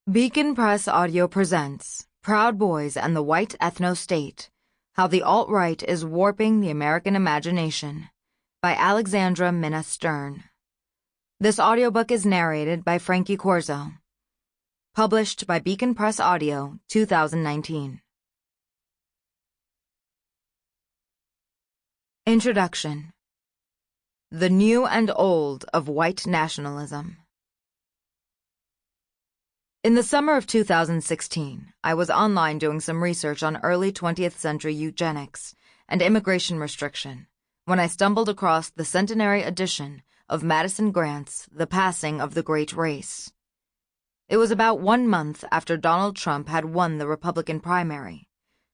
Beacon Press Audio presents Proud Boys and the White Ethnostate, How the Alt-Right is Warping the American Imagination, by Alexandra Minna Stern. This audiobook is narrated by Frankie Corzo. Published by Beacon Press Audio, 2019. Introduction. The New and Old of White Nationalism. In the summer of 2016, I was online doing some research on early 20th century eugenics and immigration restriction when I stumbled across the centenary edition of Madison Grant's The Passing of the Great Race. It was about 1 month after Donald Trump had won the Republican primary,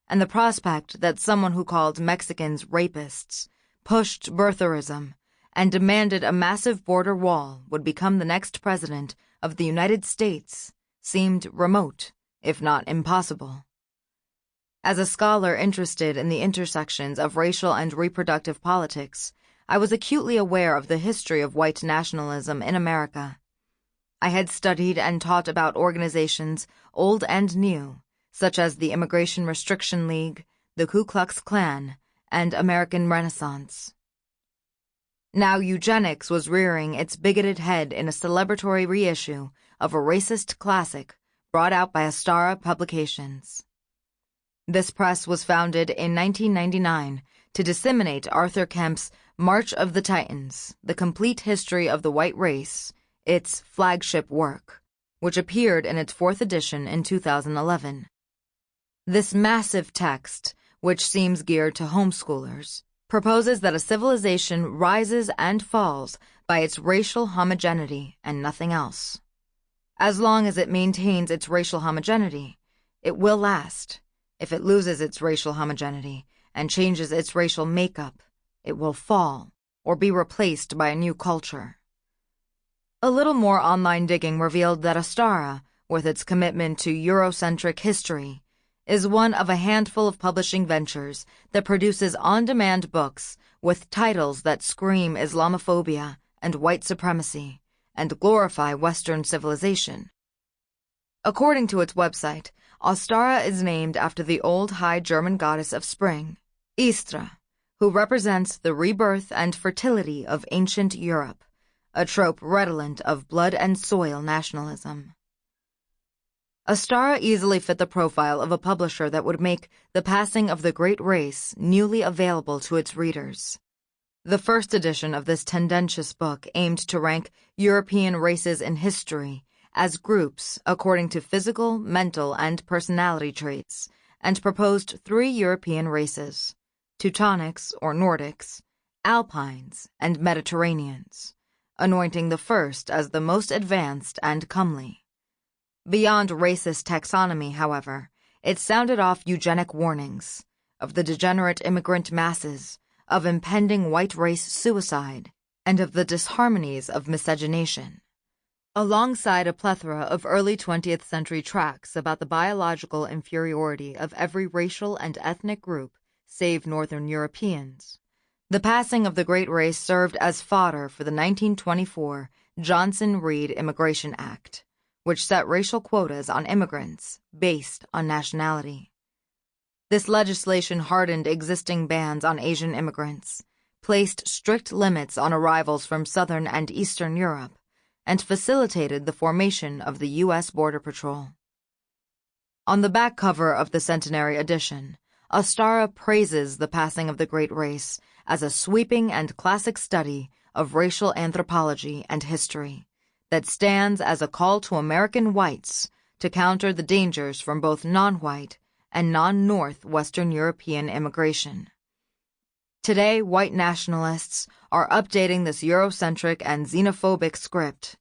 and the prospect that someone who called Mexicans rapists, pushed birtherism, and demanded a massive border wall would become the next president of the United States seemed remote, if not impossible. As a scholar interested in the intersections of racial and reproductive politics, I was acutely aware of the history of white nationalism in America. I had studied and taught about organizations, old and new, such as the Immigration Restriction League, the Ku Klux Klan, and American Renaissance. Now eugenics was rearing its bigoted head in a celebratory reissue of a racist classic brought out by Astara Publications. This press was founded in 1999 to disseminate Arthur Kemp's March of the Titans, The Complete History of the White Race, its flagship work, which appeared in its 4th edition in 2011. This massive text, which seems geared to homeschoolers, proposes that a civilization rises and falls by its racial homogeneity and nothing else. As long as it maintains its racial homogeneity, it will last. If it loses its racial homogeneity and changes its racial makeup, it will fall or be replaced by a new culture. A little more online digging revealed that Astara, with its commitment to Eurocentric history, is one of a handful of publishing ventures that produces on-demand books with titles that scream Islamophobia and white supremacy and glorify Western civilization. According to its website, Astara is named after the old High German goddess of spring, Istra, who represents the rebirth and fertility of ancient Europe, a trope redolent of blood and soil nationalism. Astara easily fit the profile of a publisher that would make The Passing of the Great Race newly available to its readers. The first edition of this tendentious book aimed to rank European races in history as groups according to physical, mental, and personality traits, and proposed 3 European races: Teutonics or Nordics, Alpines, and Mediterraneans, anointing the first as the most advanced and comely. Beyond racist taxonomy, however, it sounded off eugenic warnings of the degenerate immigrant masses, of impending white race suicide, and of the disharmonies of miscegenation. Alongside a plethora of early 20th century tracts about the biological inferiority of every racial and ethnic group save Northern Europeans, The Passing of the Great Race served as fodder for the 1924 Johnson-Reed Immigration Act, which set racial quotas on immigrants based on nationality. This legislation hardened existing bans on Asian immigrants, placed strict limits on arrivals from Southern and Eastern Europe, and facilitated the formation of the U.S. Border Patrol. On the back cover of the centenary edition, Astara praises The Passing of the Great Race as a sweeping and classic study of racial anthropology and history that stands as a call to American whites to counter the dangers from both non-white and non-North Western European immigration. Today, white nationalists are updating this Eurocentric and xenophobic script.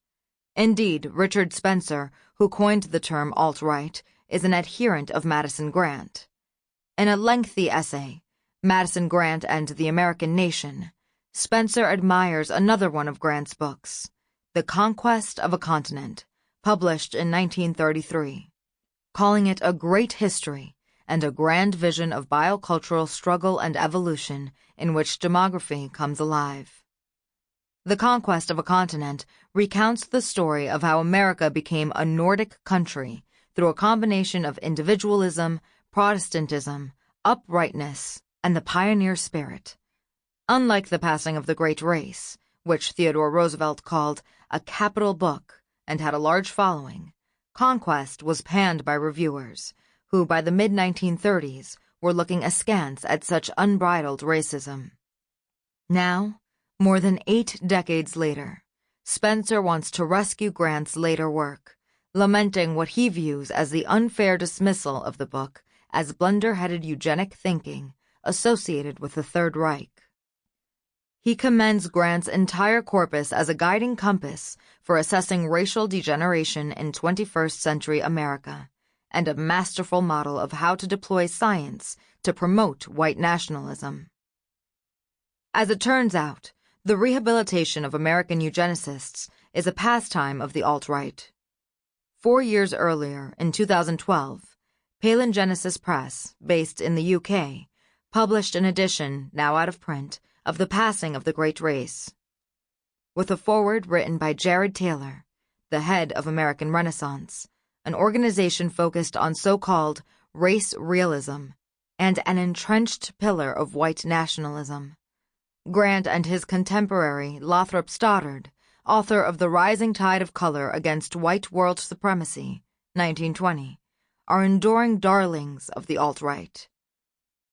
Indeed, Richard Spencer, who coined the term alt-right, is an adherent of Madison Grant. In a lengthy essay, Madison Grant and the American Nation, Spencer admires another one of Grant's books, The Conquest of a Continent, published in 1933, calling it a great history and a grand vision of biocultural struggle and evolution in which demography comes alive. The Conquest of a Continent recounts the story of how America became a Nordic country through a combination of individualism, Protestantism, uprightness, and the pioneer spirit. Unlike the passing of the Great Race, which Theodore Roosevelt called a capital book and had a large following, Conquest was panned by reviewers, who by the mid-1930s were looking askance at such unbridled racism. Now, more than 8 decades later, Spencer wants to rescue Grant's later work, lamenting what he views as the unfair dismissal of the book as blunder-headed eugenic thinking associated with the Third Reich. He commends Grant's entire corpus as a guiding compass for assessing racial degeneration in 21st century America, and a masterful model of how to deploy science to promote white nationalism. As it turns out, the rehabilitation of American eugenicists is a pastime of the alt-right. 4 years earlier, in 2012, Palingenesis Press, based in the UK, published an edition, now out of print, of The Passing of the Great Race. With a foreword written by Jared Taylor, the head of American Renaissance, an organization focused on so-called race realism and an entrenched pillar of white nationalism, Grant and his contemporary Lothrop Stoddard, author of The Rising Tide of Color Against White World Supremacy, 1920, are enduring darlings of the alt-right.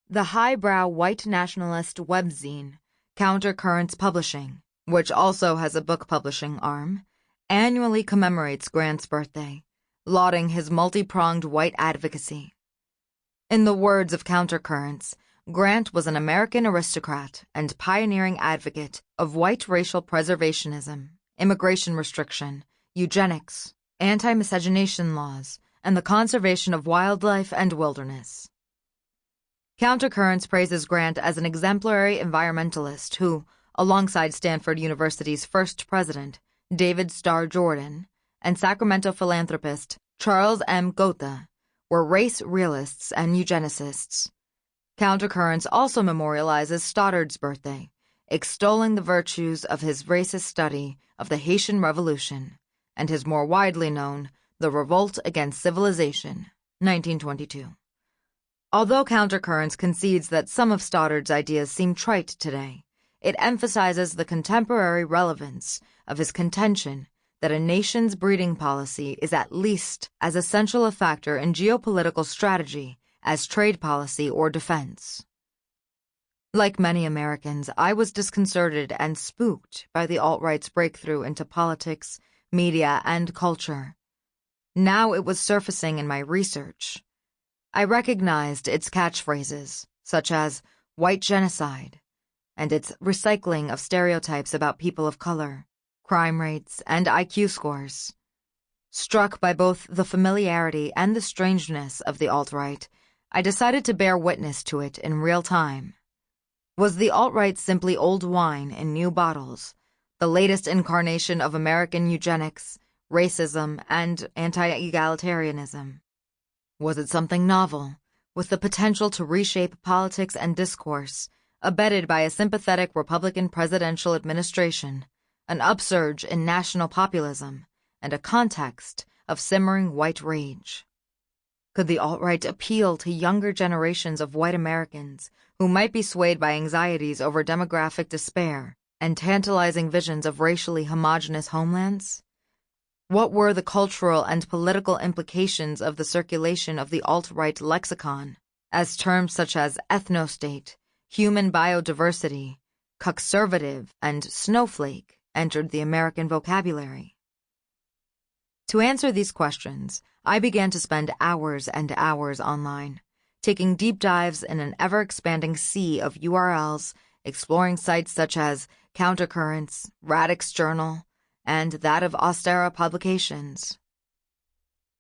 The highbrow white nationalist webzine, Countercurrents Publishing, which also has a book publishing arm, annually commemorates Grant's birthday, lauding his multi-pronged white advocacy. In the words of Countercurrents, Grant was an American aristocrat and pioneering advocate of white racial preservationism, immigration restriction, eugenics, anti-miscegenation laws, and the conservation of wildlife and wilderness. Countercurrents praises Grant as an exemplary environmentalist who, alongside Stanford University's first president, David Starr Jordan, and Sacramento philanthropist Charles M. Gotha, were race realists and eugenicists. Countercurrents also memorializes Stoddard's birthday, extolling the virtues of his racist study of the Haitian Revolution and his more widely known The Revolt Against Civilization, 1922. Although Countercurrents concedes that some of Stoddard's ideas seem trite today, it emphasizes the contemporary relevance of his contention that a nation's breeding policy is at least as essential a factor in geopolitical strategy as trade policy or defense. Like many Americans, I was disconcerted and spooked by the alt-right's breakthrough into politics, media, and culture. Now it was surfacing in my research. I recognized its catchphrases, such as white genocide, and its recycling of stereotypes about people of color, crime rates, and IQ scores. Struck by both the familiarity and the strangeness of the alt-right, I decided to bear witness to it in real time. Was the alt-right simply old wine in new bottles, the latest incarnation of American eugenics, racism, and anti-egalitarianism? Was it something novel, with the potential to reshape politics and discourse, abetted by a sympathetic Republican presidential administration, an upsurge in national populism, and a context of simmering white rage? Could the alt-right appeal to younger generations of white Americans who might be swayed by anxieties over demographic despair and tantalizing visions of racially homogeneous homelands? What were the cultural and political implications of the circulation of the alt-right lexicon, as terms such as ethnostate, human biodiversity, conservative, and snowflake entered the American vocabulary? To answer these questions, I began to spend hours and hours online, taking deep dives in an ever-expanding sea of URLs, exploring sites such as Countercurrents, Radix Journal, and that of Austera Publications.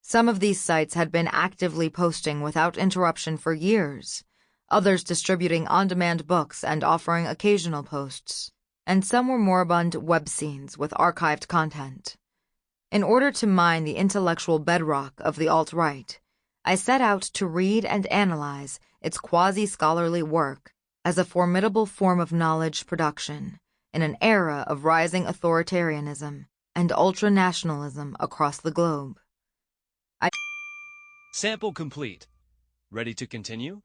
Some of these sites had been actively posting without interruption for years, others distributing on-demand books and offering occasional posts, and some were moribund webscenes with archived content. In order to mine the intellectual bedrock of the alt-right, I set out to read and analyze its quasi-scholarly work as a formidable form of knowledge production, in an era of rising authoritarianism and ultra-nationalism across the globe. Sample complete. Ready to continue?